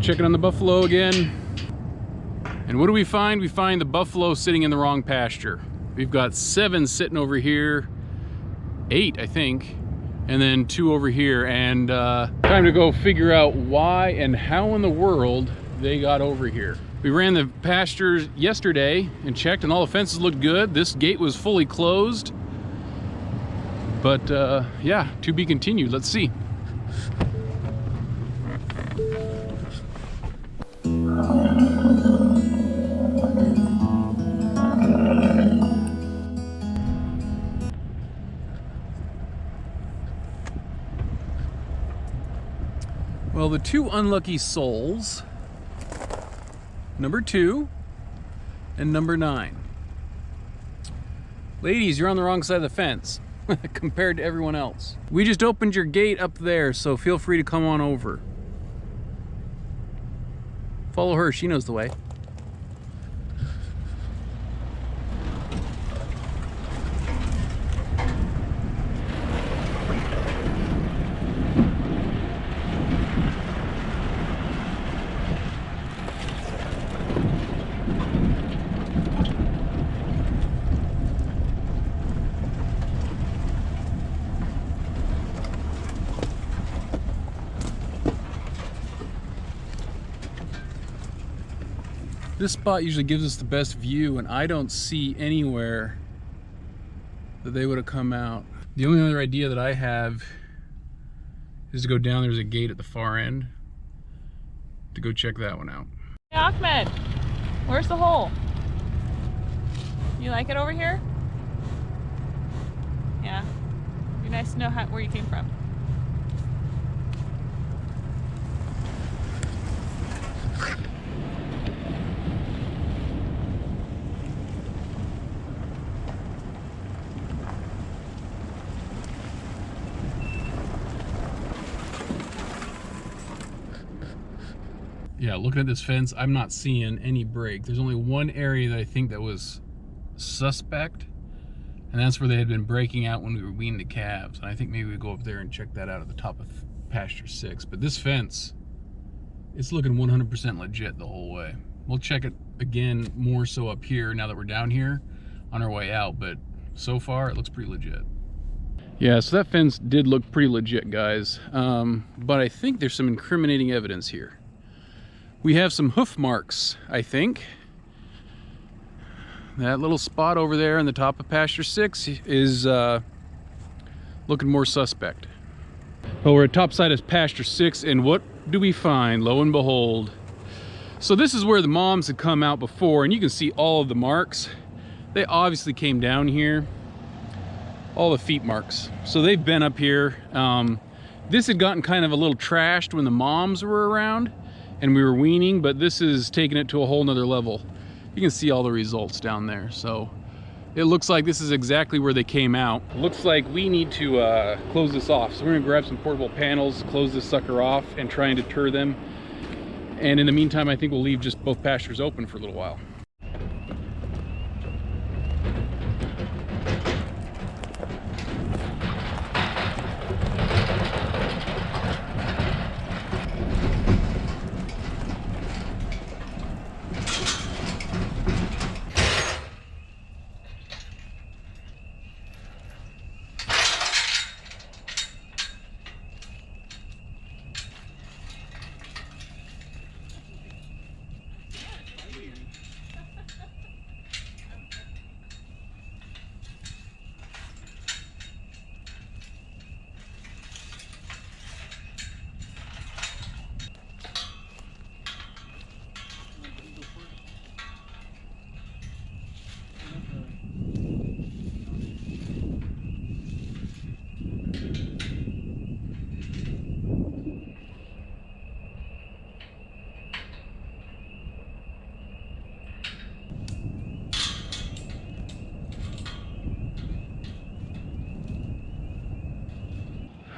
Checking on the buffalo again. And what do we find? We find the buffalo sitting in the wrong pasture. We've got 7 sitting over here, 8 I think, and then 2 over here. And time to go figure out why and how in the world they got over here. We ran the pastures yesterday and checked, and all the fences looked good. This gate was fully closed. But yeah, to be continued. Let's see. Well, the 2 unlucky souls, number 2 and number 9. Ladies, you're on the wrong side of the fence compared to everyone else. We just opened your gate up there, so feel free to come on over. Follow her, she knows the way. This spot usually gives us the best view, and I don't see anywhere that they would have come out. The only other idea that I have is to go down. There's a gate at the far end, to go check that one out. Hey Ahmed, where's the hole? You like it over here? Yeah. It'd be nice to know where you came from. Yeah, looking at this fence, I'm not seeing any break. There's only one area that I think that was suspect, and that's where they had been breaking out when we were weaning the calves. And I think maybe we go up there and check that out at the top of pasture 6. But this fence, it's looking 100% legit the whole way. We'll check it again more so up here now that we're down here on our way out, but so far it looks pretty legit. Yeah, so that fence did look pretty legit, guys. But I think there's some incriminating evidence here. We have some hoof marks, I think. That little spot over there on the top of pasture 6 is looking more suspect. Well, we're at top side of pasture 6, and what do we find? Lo and behold. So this is where the moms had come out before, and you can see all of the marks. They obviously came down here. All the feet marks. So they've been up here. This had gotten kind of a little trashed when the moms were around and we were weaning, but this is taking it to a whole nother level. You can see all the results down there. So it looks like this is exactly where they came out. Looks like we need to close this off. So we're gonna grab some portable panels, close this sucker off, and try and deter them. And in the meantime, I think we'll leave just both pastures open for a little while.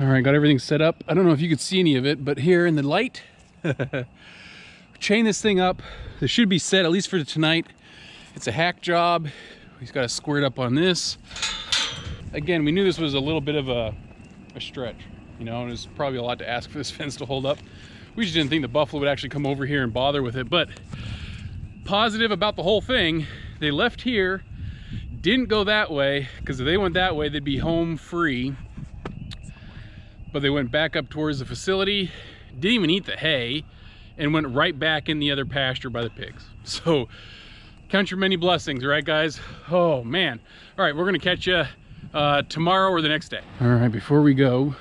All right, got everything set up. I don't know if you could see any of it, but here in the light, chain this thing up. This should be set, at least for tonight. It's a hack job. He's got to square it up on this. Again, we knew this was a little bit of a stretch, you know, and it's probably a lot to ask for this fence to hold up. We just didn't think the buffalo would actually come over here and bother with it. But positive about the whole thing, they left here, didn't go that way, because if they went that way, they'd be home free. But they went back up towards the facility, didn't even eat the hay, and went right back in the other pasture by the pigs. So count your many blessings, right guys? Oh man. All right, we're gonna catch you tomorrow or the next day. All right, before we go,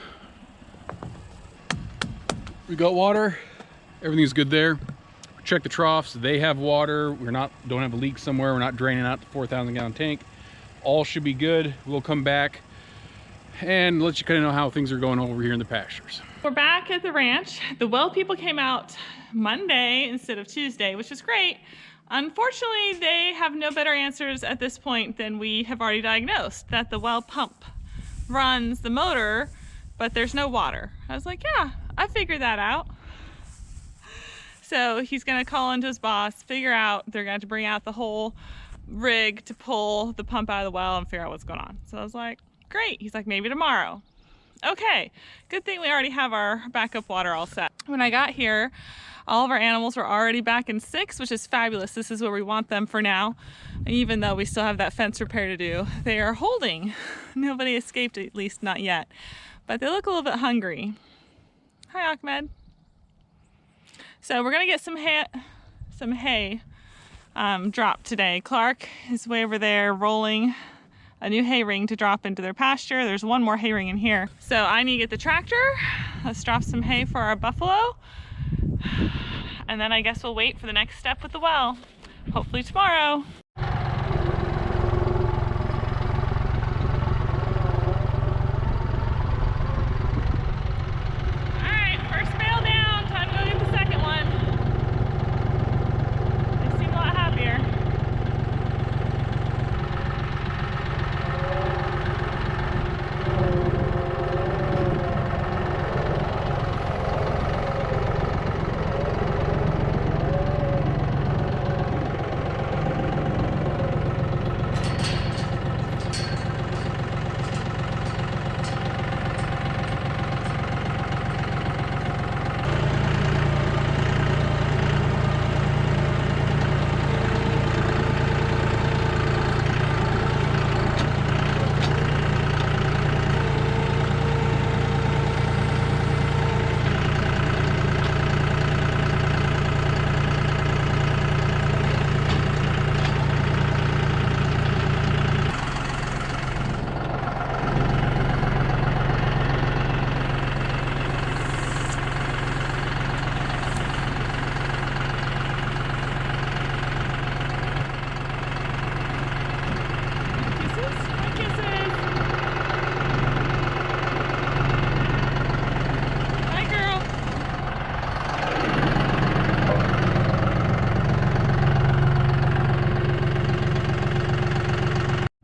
we got water, everything's good there. Check the troughs, they have water. Don't have a leak somewhere. We're not draining out the 4,000 gallon tank. All should be good. We'll come back and let you kind of know how things are going over here in the pastures. We're back at the ranch. The well people came out Monday instead of Tuesday, which is great. Unfortunately, they have no better answers at this point than we have already diagnosed, that the well pump runs the motor, but there's no water. I was like, yeah, I figured that out. So he's gonna call into his boss, figure out, they're going to bring out the whole rig to pull the pump out of the well and figure out what's going on. So I was like, great. He's like, maybe tomorrow. Okay, good thing we already have our backup water all set. When I got here, all of our animals were already back in 6, which is fabulous. This is where we want them for now. Even though we still have that fence repair to do, they are holding. Nobody escaped, at least not yet. But they look a little bit hungry. Hi, Ahmed. So we're gonna get some hay dropped today. Clark is way over there rolling a new hay ring to drop into their pasture. There's one more hay ring in here. So I need to get the tractor. Let's drop some hay for our buffalo. And then I guess we'll wait for the next step with the well. Hopefully tomorrow.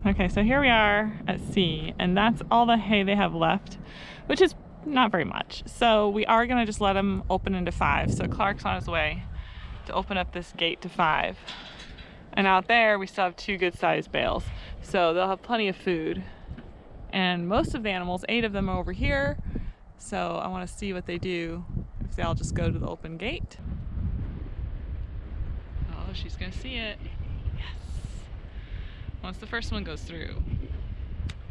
Okay, so here we are at C, and that's all the hay they have left, which is not very much. So we are gonna just let them open into 5. So Clark's on his way to open up this gate to 5. And out there, we still have 2 good sized bales. So they'll have plenty of food. And most of the animals, 8 of them are over here. So I wanna see what they do if they all just go to the open gate. Oh, she's gonna see it. Once the first one goes through,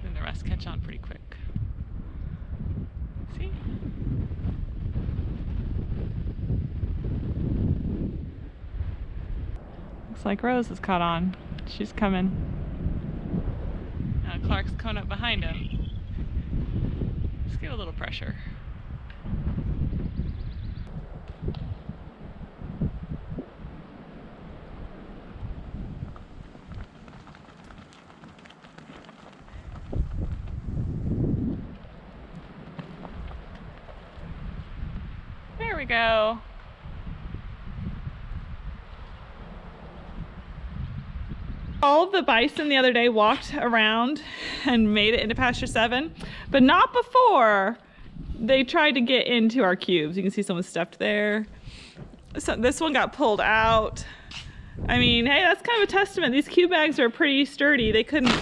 then the rest catch on pretty quick. See? Looks like Rose is caught on. She's coming. Now Clark's coming up behind him. Just give a little pressure. There we go. All of the bison the other day walked around and made it into pasture 7, but not before they tried to get into our cubes. You can see someone stuffed there. So this one got pulled out. I mean, hey, that's kind of a testament. These cube bags are pretty sturdy. They couldn't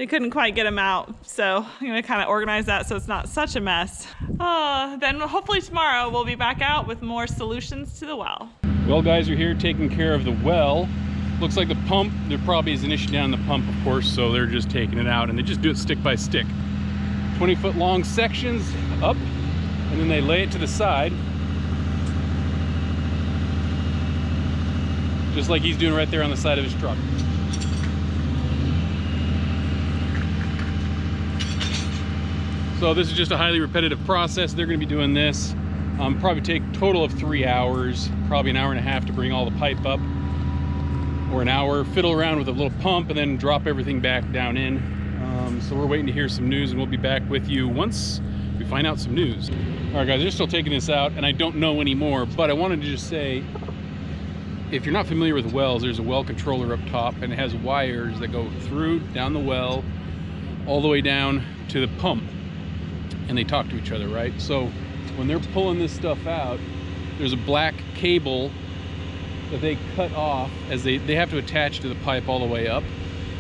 they couldn't quite get them out. So I'm gonna kind of organize that so it's not such a mess. Then hopefully tomorrow we'll be back out with more solutions to the well. Well, guys are here taking care of the well. Looks like the pump, there probably is an issue down the pump, of course, so they're just taking it out, and they just do it stick by stick. 20-foot long sections up, and then they lay it to the side. Just like he's doing right there on the side of his truck. So this is just a highly repetitive process. They're gonna be doing this. Probably take a total of 3 hours, probably an hour and a half to bring all the pipe up, or an hour, fiddle around with a little pump, and then drop everything back down in. So we're waiting to hear some news, and we'll be back with you once we find out some news. All right, guys, they're still taking this out, and I don't know anymore, but I wanted to just say, if you're not familiar with wells, there's a well controller up top, and it has wires that go through, down the well, all the way down to the pump, and they talk to each other, right? So when they're pulling this stuff out, there's a black cable that they cut off as they have to attach to the pipe all the way up,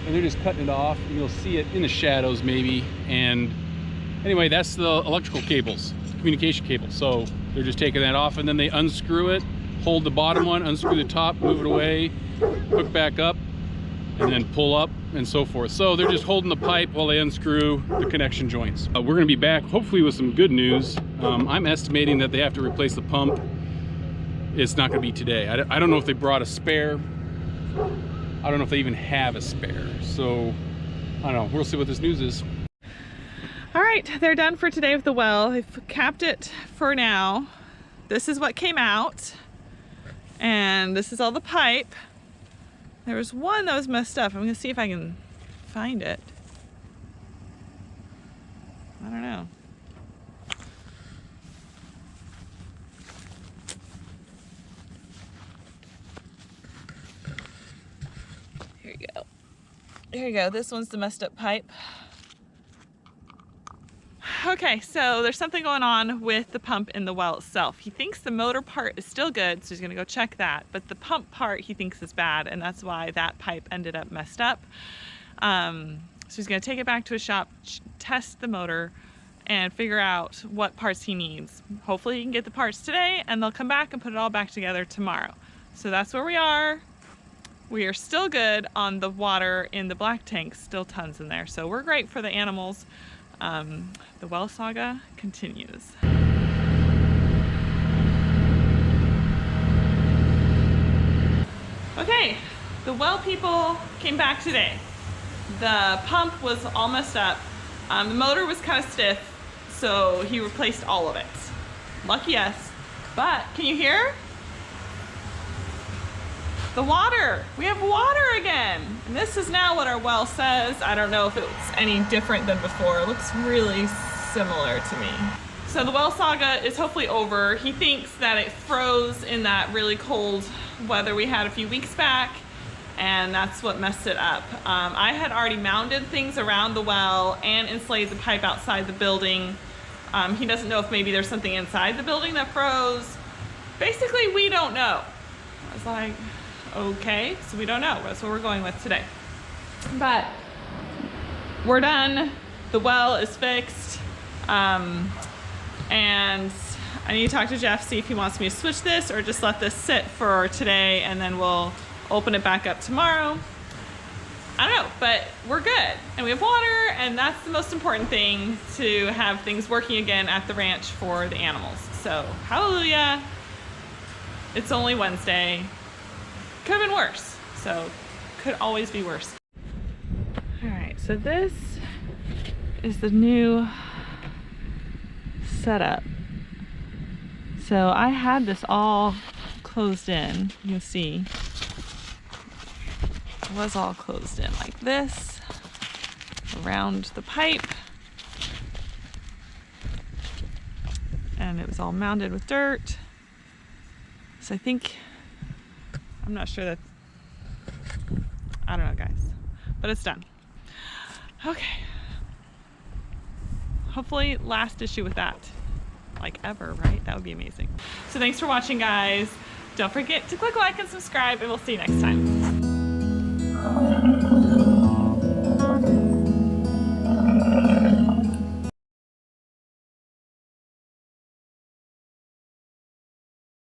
and they're just cutting it off, and you'll see it in the shadows maybe. And anyway, that's the electrical cables, communication cables. So they're just taking that off, and then they unscrew it, hold the bottom one, unscrew the top, move it away, hook back up, and then pull up, and so forth. So they're just holding the pipe while they unscrew the connection joints. We're gonna be back hopefully with some good news. I'm estimating that they have to replace the pump. It's not gonna be today. I don't know if they brought a spare. I don't know if they even have a spare. So I don't know, we'll see what this news is. All right, they're done for today with the well. They've capped it for now. This is what came out, and this is all the pipe. There was one that was messed up. I'm gonna see if I can find it. I don't know. Here you go. Here you go. This one's the messed up pipe. Okay, so there's something going on with the pump in the well itself. He thinks the motor part is still good, so he's gonna go check that, but the pump part he thinks is bad, and that's why that pipe ended up messed up. So he's gonna take it back to his shop, test the motor, and figure out what parts he needs. Hopefully he can get the parts today, and they'll come back and put it all back together tomorrow. So that's where we are. We are still good on the water in the black tanks, still tons in there. So we're great for the animals. The well saga continues. Okay, the well people came back today. The pump was all messed up. The motor was kind of stiff, so he replaced all of it. Lucky us. But can you hear? The water, we have water again. And this is now what our well says. I don't know if it's any different than before. It looks really similar to me. So the well saga is hopefully over. He thinks that it froze in that really cold weather we had a few weeks back, and that's what messed it up. I had already mounted things around the well and insulated the pipe outside the building. He doesn't know if maybe there's something inside the building that froze. Basically, we don't know. I was like, okay, so we don't know. That's what we're going with today. But we're done. The well is fixed. And I need to talk to Jeff, see if he wants me to switch this or just let this sit for today, and then we'll open it back up tomorrow. I don't know, but we're good. And we have water, and that's the most important thing, to have things working again at the ranch for the animals. So hallelujah. It's only Wednesday. Could have been worse, so could always be worse. All right, so this is the new setup. So I had this all closed in, you can see. It was all closed in like this, around the pipe. And it was all mounded with dirt. So I think, I'm not sure that, I don't know guys, but it's done. Okay. Hopefully last issue with that, like ever, right? That would be amazing. So thanks for watching, guys. Don't forget to click like and subscribe, and we'll see you next time.